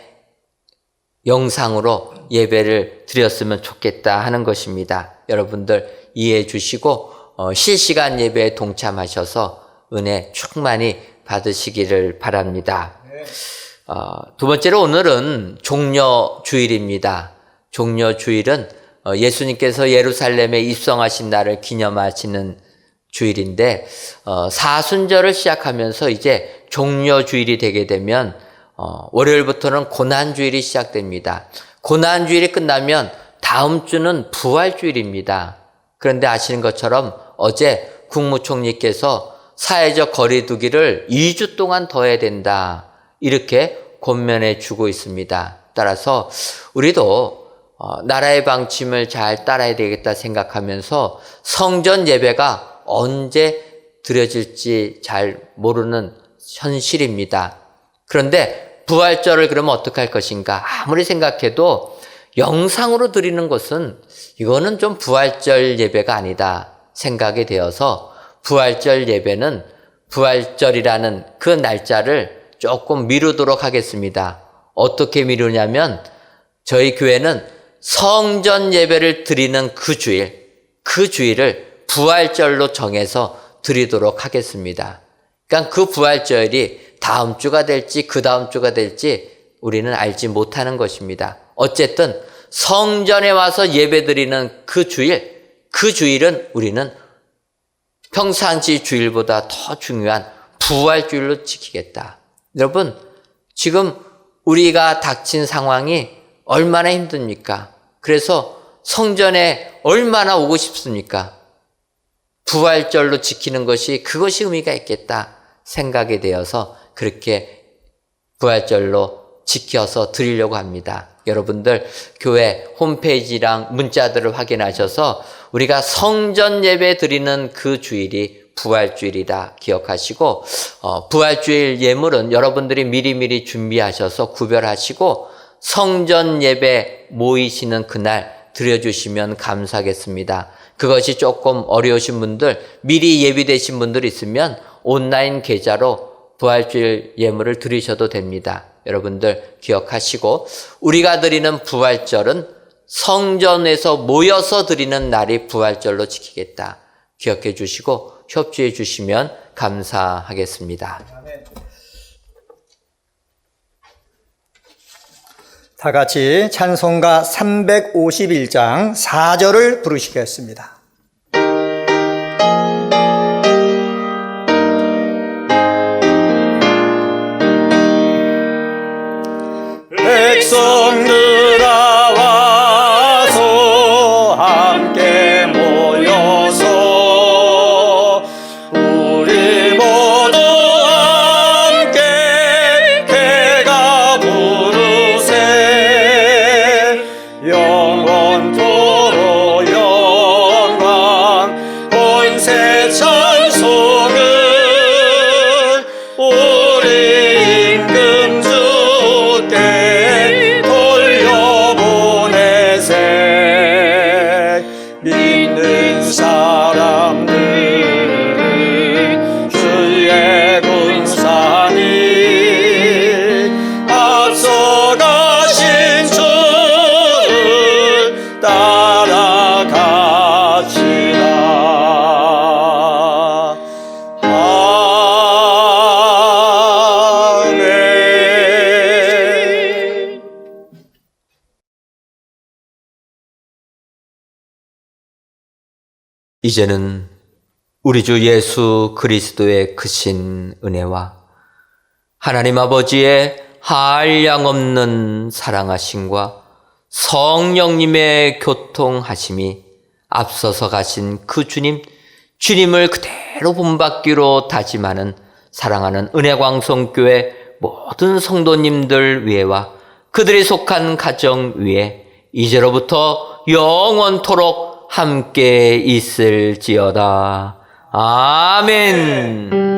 영상으로 예배를 드렸으면 좋겠다 하는 것입니다. 여러분들 이해해 주시고 실시간 예배에 동참하셔서 은혜 충만히 받으시기를 바랍니다. 두 번째로 오늘은 종려주일입니다. 종려주일은 예수님께서 예루살렘에 입성하신 날을 기념하시는 주일인데 사순절을 시작하면서 이제 종려주일이 되게 되면 월요일부터는 고난주일이 시작됩니다. 고난주일이 끝나면 다음 주는 부활주일입니다. 그런데 아시는 것처럼 어제 국무총리께서 사회적 거리두기를 2주 동안 더 해야 된다. 이렇게 권면해 주고 있습니다. 따라서 우리도 나라의 방침을 잘 따라야 되겠다 생각하면서 성전 예배가 언제 드려질지 잘 모르는 현실입니다. 그런데 부활절을 그러면 어떻게 할 것인가? 아무리 생각해도 영상으로 드리는 것은 이거는 좀 부활절 예배가 아니다 생각이 되어서 부활절 예배는 부활절이라는 그 날짜를 조금 미루도록 하겠습니다. 어떻게 미루냐면 저희 교회는 성전 예배를 드리는 그 주일을 부활절로 정해서 드리도록 하겠습니다. 그러니까 그 부활절이 다음 주가 될지 그 다음 주가 될지 우리는 알지 못하는 것입니다. 어쨌든 성전에 와서 예배 드리는 그 주일은 우리는 평상시 주일보다 더 중요한 부활주일로 지키겠다. 여러분, 지금 우리가 닥친 상황이 얼마나 힘듭니까? 그래서 성전에 얼마나 오고 싶습니까? 부활절로 지키는 그것이 의미가 있겠다 생각이 되어서 그렇게 부활절로 지켜서 드리려고 합니다. 여러분들 교회 홈페이지랑 문자들을 확인하셔서 우리가 성전 예배 드리는 그 주일이 부활주일이다 기억하시고 부활주일 예물은 여러분들이 미리미리 준비하셔서 구별하시고 성전 예배 모이시는 그날 드려주시면 감사하겠습니다. 그것이 조금 어려우신 분들, 미리 예비되신 분들 있으면 온라인 계좌로 부활주일 예물을 드리셔도 됩니다. 여러분들 기억하시고 우리가 드리는 부활절은 성전에서 모여서 드리는 날이 부활절로 지키겠다. 기억해 주시고 협조해 주시면 감사하겠습니다. 다 같이 찬송가 351장 4절을 부르시겠습니다. 백성들아 와서 함께 모여서 우리 모두 함께 개가 부르세 영원토록 영광 권세 찬송을 우리 임금 주께 돌려보내세 믿는 사람들은 주의 군사니 앞서가신 주를 따라갑시다. 아멘. 이제는 우리 주 예수 그리스도의 크신 은혜와 하나님 아버지의 한량없는 사랑하심과 성령님의 교통하심이 앞서서 가신 그 주님을 그대로 본받기로 다짐하는 사랑하는 은혜광성교회 모든 성도님들 위에와 그들이 속한 가정 위에 이제로부터 영원토록 함께 있을지어다. 아멘.